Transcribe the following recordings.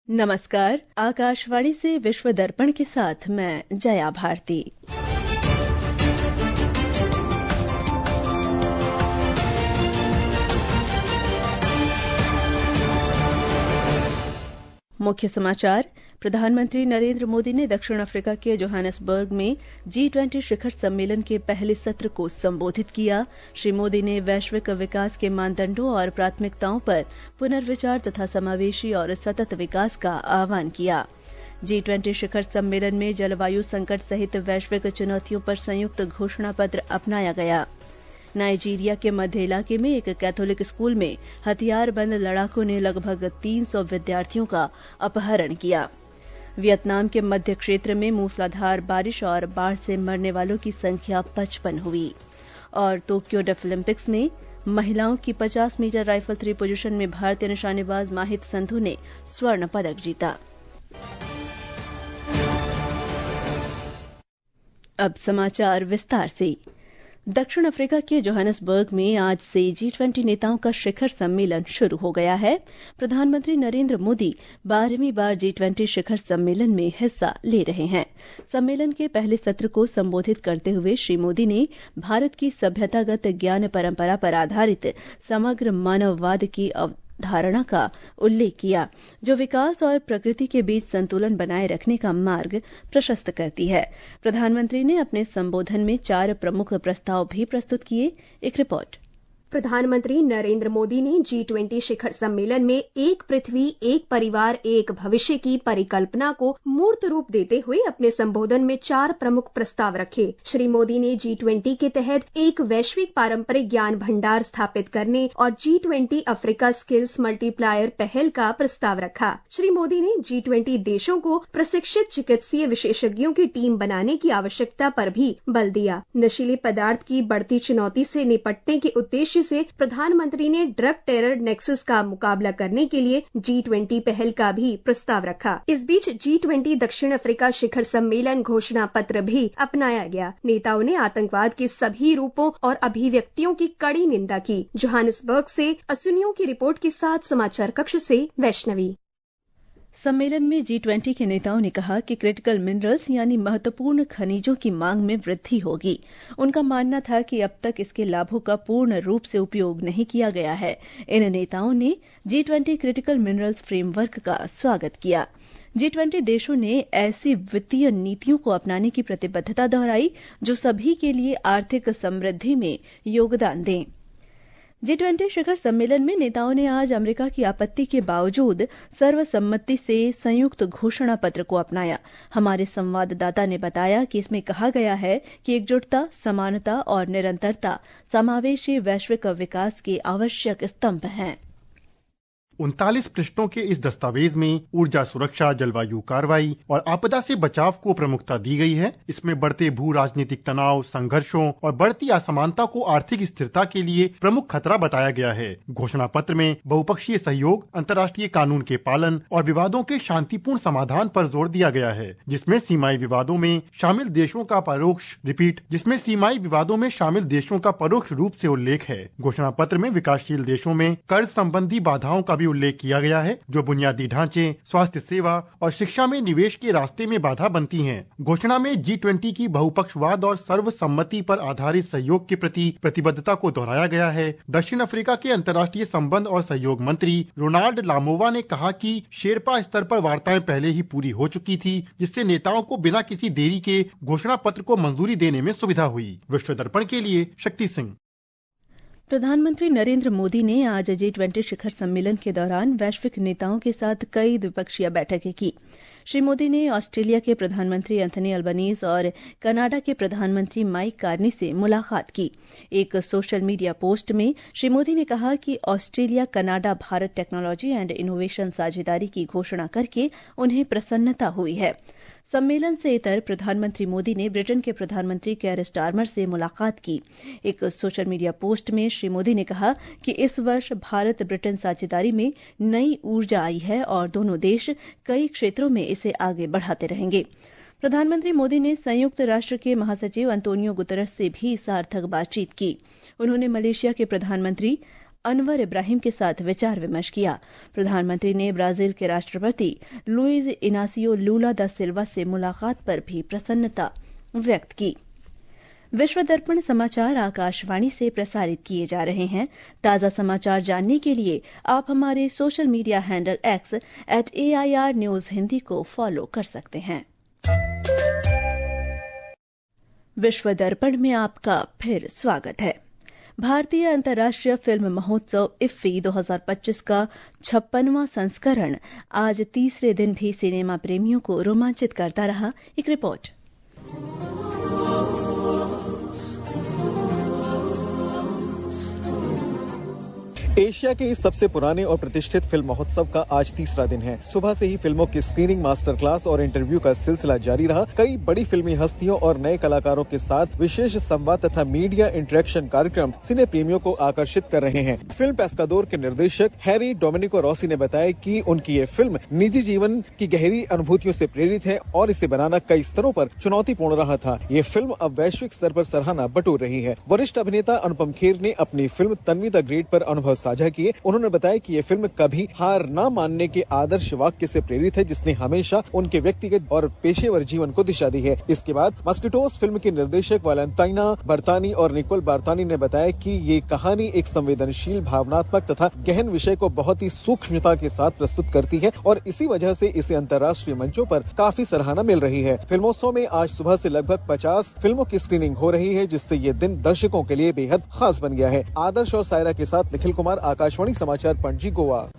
नमस्कार। आकाशवाणी से विश्व दर्पण के साथ मैं जया भारती। मुख्य समाचार। प्रधानमंत्री नरेंद्र मोदी ने दक्षिण अफ्रीका के जोहानिसबर्ग में G20 शिखर सम्मेलन के पहले सत्र को संबोधित किया। श्री मोदी ने वैश्विक विकास के मानदंडों और प्राथमिकताओं पर पुनर्विचार तथा समावेशी और सतत विकास का आह्वान किया। G20 शिखर सम्मेलन में जलवायु संकट सहित वैश्विक चुनौतियों पर संयुक्त घोषणा पत्र अपनाया गया। नाइजीरिया के मध्य इलाके में एक कैथोलिक स्कूल में हथियारबंद लड़ाकों ने लगभग 300 विद्यार्थियों का अपहरण किया। वियतनाम के मध्य क्षेत्र में मूसलाधार बारिश और बाढ़ से मरने वालों की संख्या 55 हुई। और टोक्यो डेफलिम्पिक्स में महिलाओं की 50 मीटर राइफल थ्री पोजीशन में भारतीय निशानेबाज माहित संधू ने स्वर्ण पदक जीता। अब समाचार विस्तार से। दक्षिण अफ्रीका के जोहानिसबर्ग में आज से G20 नेताओं का शिखर सम्मेलन शुरू हो गया है। प्रधानमंत्री नरेंद्र मोदी 12वीं बार G20 शिखर सम्मेलन में हिस्सा ले रहे हैं। सम्मेलन के पहले सत्र को संबोधित करते हुए श्री मोदी ने भारत की सभ्यतागत ज्ञान परंपरा पर आधारित समग्र मानववाद की धारणा का उल्लेख किया, जो विकास और प्रकृति के बीच संतुलन बनाए रखने का मार्ग प्रशस्त करती है। प्रधानमंत्री ने अपने संबोधन में 4 प्रमुख प्रस्ताव भी प्रस्तुत किए। एक रिपोर्ट। प्रधानमंत्री नरेंद्र मोदी ने G20 शिखर सम्मेलन में एक पृथ्वी एक परिवार एक भविष्य की परिकल्पना को मूर्त रूप देते हुए अपने संबोधन में 4 प्रमुख प्रस्ताव रखे। श्री मोदी ने G20 के तहत एक वैश्विक पारंपरिक ज्ञान भंडार स्थापित करने और G20 अफ्रीका स्किल्स मल्टीप्लायर पहल का प्रस्ताव रखा। श्री मोदी ने G20 देशों को प्रशिक्षित चिकित्सीय विशेषज्ञों की टीम बनाने की आवश्यकता पर भी बल दिया। नशीले पदार्थ की बढ़ती चुनौती से निपटने के उद्देश्य से प्रधानमंत्री ने ड्रग टेरर नेक्सस का मुकाबला करने के लिए G20 पहल का भी प्रस्ताव रखा। इस बीच G20 दक्षिण अफ्रीका शिखर सम्मेलन घोषणा पत्र भी अपनाया गया। नेताओं ने आतंकवाद के सभी रूपों और अभिव्यक्तियों की कड़ी निंदा की। जोहानिसबर्ग से असुनियों की रिपोर्ट के साथ समाचार कक्ष से वैष्णवी। सम्मेलन में G20 के नेताओं ने कहा कि क्रिटिकल मिनरल्स यानी महत्वपूर्ण खनिजों की मांग में वृद्धि होगी। उनका मानना था कि अब तक इसके लाभों का पूर्ण रूप से उपयोग नहीं किया गया है। इन नेताओं ने G20 क्रिटिकल मिनरल्स फ्रेमवर्क का स्वागत किया। G20 देशों ने ऐसी वित्तीय नीतियों को अपनाने की प्रतिबद्धता दोहराई जो सभी के लिए आर्थिक समृद्धि में योगदान दें। G20 शिखर सम्मेलन में नेताओं ने आज अमेरिका की आपत्ति के बावजूद सर्वसम्मति से संयुक्त घोषणा पत्र को अपनाया। हमारे संवाददाता ने बताया कि इसमें कहा गया है कि एकजुटता, समानता और निरंतरता समावेशी वैश्विक विकास के आवश्यक स्तंभ हैं। 39 पृष्ठों के इस दस्तावेज में ऊर्जा सुरक्षा, जलवायु कार्रवाई और आपदा से बचाव को प्रमुखता दी गई है। इसमें बढ़ते भू राजनीतिक तनाव, संघर्षों और बढ़ती असमानता को आर्थिक स्थिरता के लिए प्रमुख खतरा बताया गया है। घोषणा पत्र में बहुपक्षीय सहयोग, अंतर्राष्ट्रीय कानून के पालन और विवादों के शांतिपूर्ण समाधान पर जोर दिया गया है, जिसमें सीमाई विवादों में शामिल देशों का परोक्ष रूप से उल्लेख है। घोषणा पत्र में विकासशील देशों में कर्ज संबंधी बाधाओं का भी उल्लेख किया गया है, जो बुनियादी ढांचे, स्वास्थ्य सेवा और शिक्षा में निवेश के रास्ते में बाधा बनती हैं। घोषणा में G20 की बहुपक्षवाद और सर्वसम्मति पर आधारित सहयोग के प्रति प्रतिबद्धता को दोहराया गया है। दक्षिण अफ्रीका के अंतर्राष्ट्रीय संबंध और सहयोग मंत्री रोनाल्ड लामोवा ने कहा कि शेरपा स्तर पर वार्ताएं पहले ही पूरी हो चुकी थी, जिससे नेताओं को बिना किसी देरी के घोषणा पत्र को मंजूरी देने में सुविधा हुई। विश्व दर्पण के लिए शक्ति सिंह। प्रधानमंत्री नरेंद्र मोदी ने आज G20 शिखर सम्मेलन के दौरान वैश्विक नेताओं के साथ कई द्विपक्षीय बैठकें की। श्री मोदी ने ऑस्ट्रेलिया के प्रधानमंत्री एंथनी अल्बनीज और कनाडा के प्रधानमंत्री माइक कार्नी से मुलाकात की। एक सोशल मीडिया पोस्ट में श्री मोदी ने कहा कि Australia Canada Bharat technology and innovation साझेदारी की घोषणा करके उन्हें प्रसन्नता हुई है। सम्मेलन से इतर प्रधानमंत्री मोदी ने ब्रिटेन के प्रधानमंत्री केयर स्टारमर से मुलाकात की। एक सोशल मीडिया पोस्ट में श्री मोदी ने कहा कि इस वर्ष भारत ब्रिटेन साझेदारी में नई ऊर्जा आई है और दोनों देश कई क्षेत्रों में इसे आगे बढ़ाते रहेंगे। प्रधानमंत्री मोदी ने संयुक्त राष्ट्र के महासचिव अंतोनियो गुतरस से भी सार्थक बातचीत की। उन्होंने मलेशिया के प्रधानमंत्री अनवर इब्राहिम के साथ विचार विमर्श किया। प्रधानमंत्री ने ब्राजील के राष्ट्रपति लुइज इनासियो लूला दा सिल्वा से मुलाकात पर भी प्रसन्नता व्यक्त की। विश्व दर्पण समाचार आकाशवाणी से प्रसारित किए जा रहे हैं। ताज़ा समाचार जानने के लिए आप हमारे social media handle X @AIR News Hindi को फॉलो कर सकते हैं। विश्व दर्पण में आपका फिर स्वागत है। भारतीय अंतर्राष्ट्रीय फिल्म महोत्सव इफ्फी 2025 का 56वां संस्करण आज तीसरे दिन भी सिनेमा प्रेमियों को रोमांचित करता रहा। एक रिपोर्ट। एशिया के इस सबसे पुराने और प्रतिष्ठित फिल्म महोत्सव का आज तीसरा दिन है। सुबह से ही फिल्मों की स्क्रीनिंग, मास्टर क्लास और इंटरव्यू का सिलसिला जारी रहा। कई बड़ी फिल्मी हस्तियों और नए कलाकारों के साथ विशेष संवाद तथा मीडिया इंटरेक्शन कार्यक्रम सिने प्रेमियों को आकर्षित कर रहे हैं। फिल्म पेस्कादोर के निर्देशक हैरी डोमिनिको रॉसी ने बताया कि उनकी ये फिल्म निजी जीवन की गहरी अनुभूतियों से प्रेरित है और इसे बनाना कई स्तरों पर चुनौतीपूर्ण रहा था। ये फिल्म अब वैश्विक स्तर पर सराहना बटोर रही है। वरिष्ठ अभिनेता अनुपम खेर ने अपनी फिल्म तन्वी द ग्रेट पर अनुभव साझा किए। उन्होंने बताया कि ये फिल्म कभी हार न मानने के आदर्श वाक्य से प्रेरित है, जिसने हमेशा उनके व्यक्तिगत और पेशेवर जीवन को दिशा दी है। इसके बाद मस्किटोस फिल्म के निर्देशक वैलेंटाइना बर्तानी और निकोल बार्तानी ने बताया कि ये कहानी एक संवेदनशील, भावनात्मक तथा गहन विषय को बहुत ही सूक्ष्मता के साथ प्रस्तुत करती है और इसी वजह से इसे अंतर्राष्ट्रीय मंचों पर काफी सराहना मिल रही है। फिल्मोत्सव में आज सुबह से लगभग 50 फिल्मों की स्क्रीनिंग हो रही है, जिससे ये दिन दर्शकों के लिए बेहद खास बन गया है। आदर्श और सायरा के साथ निखिल कुमार, आकाशवाणी समाचार, पणजी, गोवा।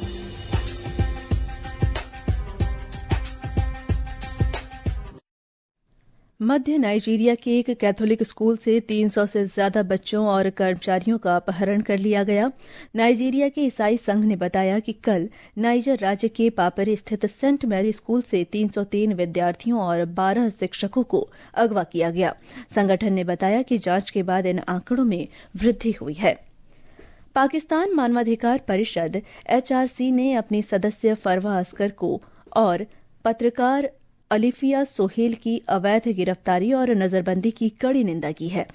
मध्य नाइजीरिया के एक कैथोलिक स्कूल से 300 से ज्यादा बच्चों और कर्मचारियों का अपहरण कर लिया गया। नाइजीरिया के ईसाई संघ ने बताया कि कल नाइजर राज्य के पापरे स्थित सेंट मैरी स्कूल से 303 विद्यार्थियों और 12 शिक्षकों को अगवा किया गया। संगठन ने बताया कि जांच के बाद इन आंकड़ों में वृद्धि हुई है। पाकिस्तान मानवाधिकार परिषद HRC ने अपनी सदस्य फरवा अस्कर को और पत्रकार अलिफिया सोहेल की अवैध गिरफ्तारी और नजरबंदी की कड़ी निंदा की है।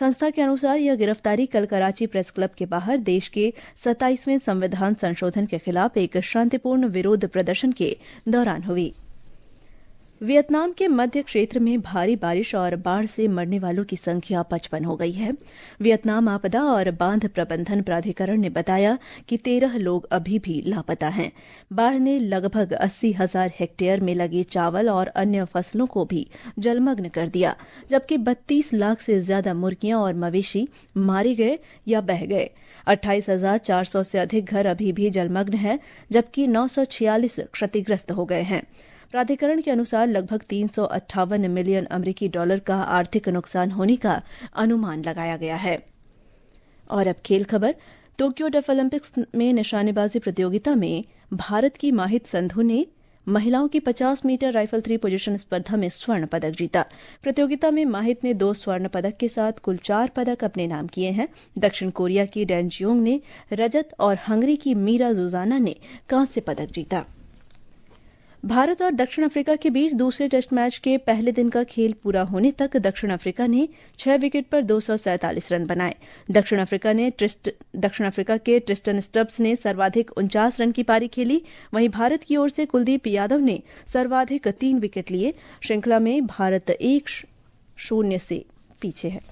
संस्था के अनुसार यह गिरफ्तारी कल कराची प्रेस क्लब के बाहर देश के 27वें संविधान संशोधन के खिलाफ एक शांतिपूर्ण विरोध प्रदर्शन के दौरान हुई। वियतनाम के मध्य क्षेत्र में भारी बारिश और बाढ़ से मरने वालों की संख्या 55 हो गई है। वियतनाम आपदा और बांध प्रबंधन प्राधिकरण ने बताया कि 13 लोग अभी भी लापता हैं। बाढ़ ने लगभग 80,000 हेक्टेयर में लगे चावल और अन्य फसलों को भी जलमग्न कर दिया, जबकि 32 लाख से ज्यादा मुर्गियां और मवेशी मारे गए या बह गए। 28,400 से अधिक घर अभी भी जलमग्न हैं, जबकि 946 क्षतिग्रस्त हो गए हैं। प्राधिकरण के अनुसार लगभग 358 मिलियन अमेरिकी डॉलर का आर्थिक नुकसान होने का अनुमान लगाया गया है। और अब खेल खबर। टोक्यो डेफ ओलंपिक्स में निशानेबाजी प्रतियोगिता में भारत की माहित संधू ने महिलाओं की 50 मीटर राइफल 3 पोजीशन स्पर्धा में स्वर्ण पदक जीता। प्रतियोगिता में माहित ने 2 स्वर्ण पदक के साथ कुल 4 पदक अपने नाम किए हैं। दक्षिण कोरिया की डैन जियोंग ने रजत और हंगरी की मीरा जुजाना ने कांस्य पदक जीता। भारत और दक्षिण अफ्रीका के बीच दूसरे टेस्ट मैच के पहले दिन का खेल पूरा होने तक दक्षिण अफ्रीका ने 6 विकेट पर 247 रन बनाए। दक्षिण अफ्रीका के ट्रिस्टन स्टब्स ने सर्वाधिक 49 रन की पारी खेली। वहीं भारत की ओर से कुलदीप यादव ने सर्वाधिक 3 विकेट लिए। श्रृंखला में भारत 1-0 से पीछे है।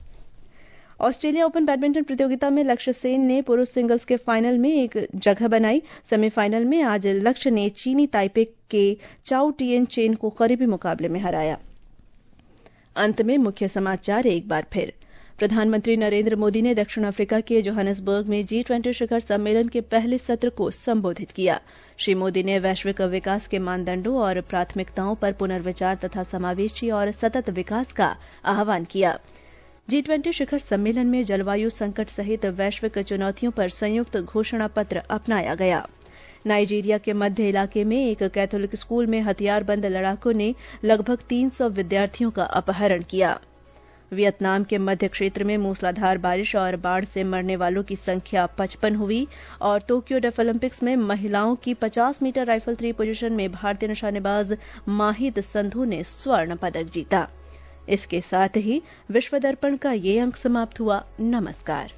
ऑस्ट्रेलिया ओपन बैडमिंटन प्रतियोगिता में लक्ष्य सेन ने पुरुष सिंगल्स के फाइनल में एक जगह बनाई। सेमीफाइनल में आज लक्ष्य ने चीनी ताइपे के चाओ टिएन चेन को करीबी मुकाबले में हराया। अंत में मुख्य समाचार एक बार फिर। प्रधानमंत्री नरेंद्र मोदी ने दक्षिण अफ्रीका के जोहानिसबर्ग में G20 शिखर सम्मेलन के पहले सत्र को संबोधित किया। श्री मोदी ने वैश्विक विकास के मानदंडों और प्राथमिकताओं पर पुनर्विचार तथा समावेशी और सतत विकास का आह्वान किया। G20 शिखर सम्मेलन में जलवायु संकट सहित वैश्विक चुनौतियों पर संयुक्त घोषणा पत्र अपनाया गया। नाइजीरिया के मध्य इलाके में एक कैथोलिक स्कूल में हथियारबंद लड़ाकों ने लगभग 300 विद्यार्थियों का अपहरण किया। वियतनाम के मध्य क्षेत्र में मूसलाधार बारिश और बाढ़ से मरने वालों की संख्या 55 हुई। और टोक्यो डेफ ओलंपिक्स में महिलाओं की 50 मीटर राइफल 3 पोजीशन में भारतीय निशानेबाज माहित संधू ने स्वर्ण पदक जीता। इसके साथ ही विश्व दर्पण का ये अंक समाप्त हुआ। नमस्कार।